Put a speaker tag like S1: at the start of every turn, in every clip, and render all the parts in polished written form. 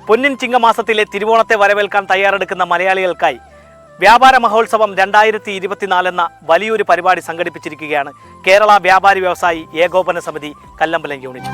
S1: പൊന്നിൻ ചിങ്ങമാസത്തിലെ തിരുവോണത്തെ വരവേൽക്കാൻ തയ്യാറെടുക്കുന്ന മലയാളികൾക്കായി വ്യാപാര മഹോത്സവം 2024 എന്ന വലിയൊരു പരിപാടി സംഘടിപ്പിച്ചിരിക്കുകയാണ് കേരള വ്യാപാരി വ്യവസായി ഏകോപന സമിതി കല്ലമ്പലം യൂണിറ്റ്.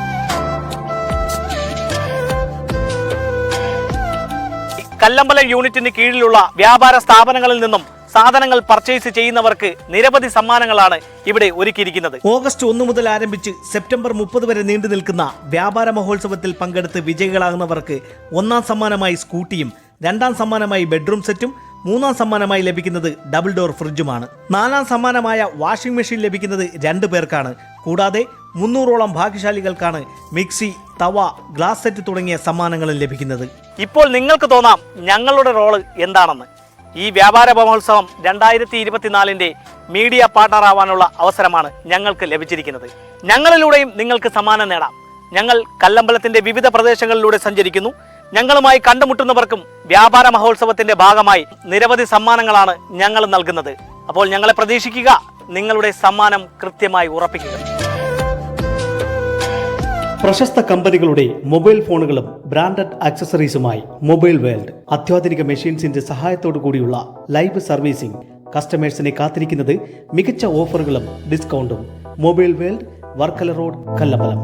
S1: കല്ലമ്പലം യൂണിറ്റിന് കീഴിലുള്ള വ്യാപാര സ്ഥാപനങ്ങളിൽ നിന്നും സാധനങ്ങൾ പർച്ചേസ് ചെയ്യുന്നവർക്ക് നിരവധി സമ്മാനങ്ങളാണ് ഇവിടെ ഒരുക്കിയിരിക്കുന്നത്. ഓഗസ്റ്റ് 1 മുതൽ ആരംഭിച്ച് സെപ്റ്റംബർ 30 വരെ നീണ്ടു നിൽക്കുന്ന വ്യാപാര മഹോത്സവത്തിൽ പങ്കെടുത്ത് വിജയികളാകുന്നവർക്ക് ഒന്നാം സമ്മാനമായി സ്കൂട്ടിയും, രണ്ടാം സമ്മാനമായി ബെഡ്റൂം സെറ്റും, മൂന്നാം സമ്മാനമായി ലഭിക്കുന്നത് ഡബിൾ ഡോർ ഫ്രിഡ്ജുമാണ്. നാലാം സമ്മാനമായ വാഷിംഗ് മെഷീൻ ലഭിക്കുന്നത് 2 പേർക്കാണ്. കൂടാതെ 300ഓളം ഭാഗ്യശാലികൾക്കാണ് മിക്സി, തവ, ഗ്ലാസ് സെറ്റ് തുടങ്ങിയ സമ്മാനങ്ങളും ലഭിക്കുന്നത്. ഇപ്പോൾ നിങ്ങൾക്ക് തോന്നാം ഞങ്ങളുടെ റോള് എന്താണെന്ന്. ഈ വ്യാപാര മഹോത്സവം 2024 മീഡിയ പാർട്ണർ ആവാനുള്ള അവസരമാണ് ഞങ്ങൾക്ക് ലഭിച്ചിരിക്കുന്നത്. ഞങ്ങളിലൂടെയും നിങ്ങൾക്ക് സമ്മാനം നേടാം. ഞങ്ങൾ കല്ലമ്പലത്തിന്റെ വിവിധ പ്രദേശങ്ങളിലൂടെ സഞ്ചരിക്കുന്നു. ഞങ്ങളുമായി കണ്ടുമുട്ടുന്നവർക്കും വ്യാപാര മഹോത്സവത്തിന്റെ ഭാഗമായി നിരവധി സമ്മാനങ്ങളാണ് ഞങ്ങൾ നൽകുന്നത്. അപ്പോൾ ഞങ്ങളെ പ്രതീക്ഷിക്കുക, നിങ്ങളുടെ സമ്മാനം കൃത്യമായി ഉറപ്പിക്കുക. പ്രശസ്ത കമ്പനികളുടെ മൊബൈൽ ഫോണുകളും ബ്രാൻഡഡ് ആക്സസറീസുമായി മൊബൈൽ വേൾഡ് അത്യാധുനിക മെഷീൻസിന്റെ സഹായത്തോടു കൂടിയുള്ള ലൈവ് സർവീസിംഗ്. കസ്റ്റമേഴ്സിനെ കാത്തിരിക്കുന്നത് മികച്ച ഓഫറുകളും ഡിസ്കൗണ്ടും. Mobile world, Varkala road, Kallambalam.